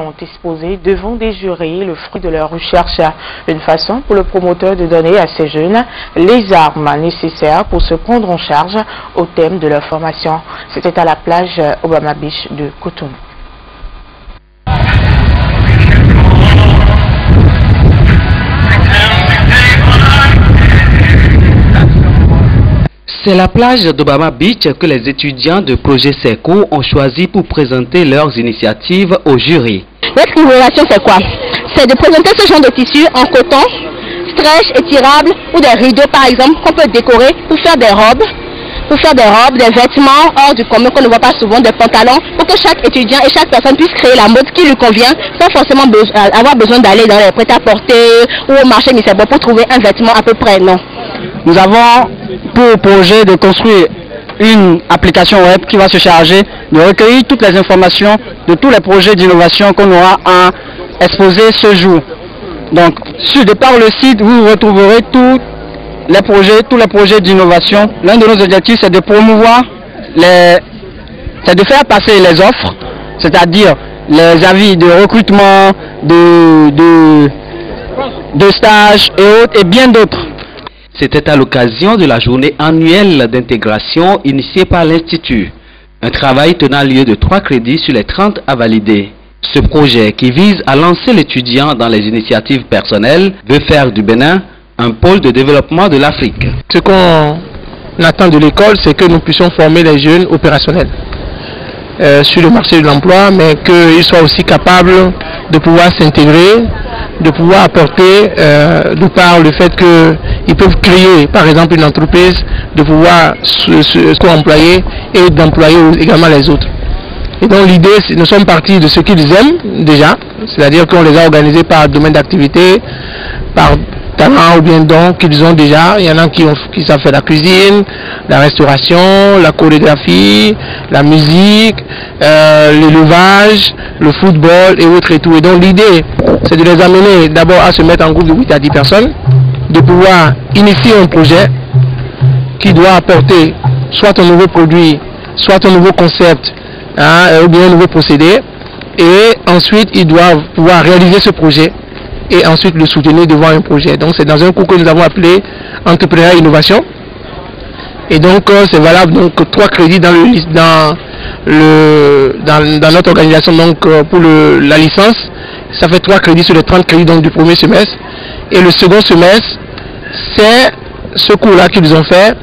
ont exposé devant des jurys le fruit de leur recherche, une façon pour le promoteur de donner à ces jeunes les armes nécessaires pour se prendre en charge au thème de leur formation. C'était à la plage Obama Beach de Cotonou. C'est la plage d'Obama Beach que les étudiants de projet SECO ont choisi pour présenter leurs initiatives au jury. Notre innovation, c'est quoi? C'est de présenter ce genre de tissu en coton, stretch, étirable ou des rideaux par exemple qu'on peut décorer pour faire des robes. Des vêtements hors du commun qu'on ne voit pas souvent, des pantalons, pour que chaque étudiant et chaque personne puisse créer la mode qui lui convient sans forcément avoir besoin d'aller dans les prêt-à-porter ou au marché Misebo pour trouver un vêtement à peu près, non. Nous avons pour projet de construire une application web qui va se charger de recueillir toutes les informations de tous les projets d'innovation qu'on aura à exposer ce jour. Donc, par le site, vous retrouverez tous les projets d'innovation. L'un de nos objectifs, c'est de promouvoir, c'est de faire passer les offres, c'est-à-dire les avis de recrutement, de stage et autres, et bien d'autres. C'était à l'occasion de la journée annuelle d'intégration initiée par l'Institut. Un travail tenant lieu de 3 crédits sur les 30 à valider. Ce projet, qui vise à lancer l'étudiant dans les initiatives personnelles, veut faire du Bénin un pôle de développement de l'Afrique. Ce qu'on attend de l'école, c'est que nous puissions former les jeunes opérationnels sur le marché de l'emploi, mais qu'ils soient aussi capables de pouvoir s'intégrer, de pouvoir apporter, de par le fait qu'ils peuvent créer, par exemple, une entreprise, de pouvoir se co-employer et d'employer également les autres. Et donc l'idée, nous sommes partis de ce qu'ils aiment déjà, c'est-à-dire qu'on les a organisés par domaine d'activité, par talent ou bien donc qu'ils ont déjà. Il y en a qui savent faire la cuisine, la restauration, la chorégraphie, la musique, l'élevage, le football et autres et tout. Et donc l'idée, c'est de les amener d'abord à se mettre en groupe de 8 à 10 personnes, de pouvoir initier un projet qui doit apporter soit un nouveau produit, soit un nouveau concept, ou bien un nouveau procédé. Et ensuite, ils doivent pouvoir réaliser ce projet et ensuite le soutenir devant un projet. Donc c'est dans un cours que nous avons appelé Entrepreneuriat Innovation. Et donc c'est valable, donc 3 crédits dans notre organisation, donc pour la licence. Ça fait 3 crédits sur les 30 crédits donc, du premier semestre. Et le second semestre, c'est ce cours-là qu'ils ont fait.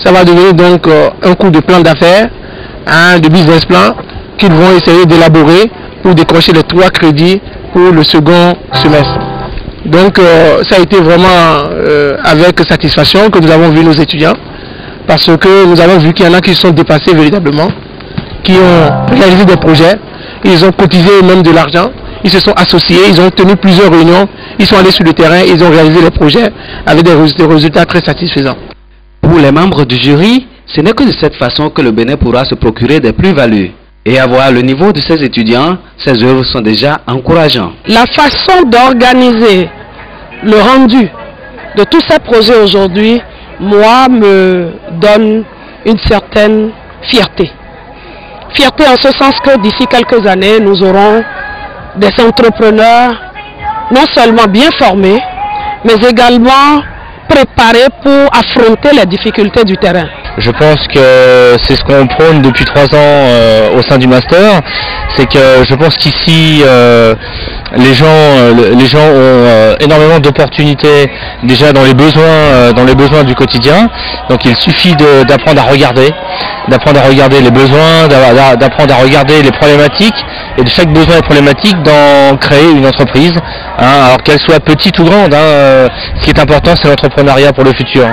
Ça va devenir donc un cours de plan d'affaires, de business plan, qu'ils vont essayer d'élaborer pour décrocher les 3 crédits pour le second semestre. Donc ça a été vraiment avec satisfaction que nous avons vu nos étudiants, parce que nous avons vu qu'il y en a qui se sont dépassés véritablement, qui ont réalisé des projets, ils ont cotisé même de l'argent, ils se sont associés, ils ont tenu plusieurs réunions, ils sont allés sur le terrain, ils ont réalisé les projets avec des résultats très satisfaisants. Pour les membres du jury, ce n'est que de cette façon que le Bénin pourra se procurer des plus-values. Et à voir le niveau de ces étudiants, ces œuvres sont déjà encourageantes. La façon d'organiser le rendu de tous ces projets aujourd'hui, moi, me donne une certaine fierté. Fierté en ce sens que d'ici quelques années, nous aurons des entrepreneurs non seulement bien formés, mais également préparés pour affronter les difficultés du terrain. Je pense que c'est ce qu'on prône depuis 3 ans au sein du master, c'est que je pense qu'ici les gens ont énormément d'opportunités déjà dans les besoins du quotidien. Donc il suffit d'apprendre à regarder les besoins, d'apprendre à regarder les problématiques, et de chaque besoin et problématique d'en créer une entreprise, alors qu'elle soit petite ou grande. Ce qui est important, c'est l'entrepreneuriat pour le futur.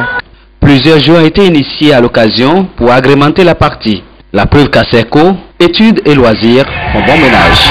Plusieurs jeux ont été initiés à l'occasion pour agrémenter la partie. La preuve qu'à SECO, études et loisirs font bon ménage.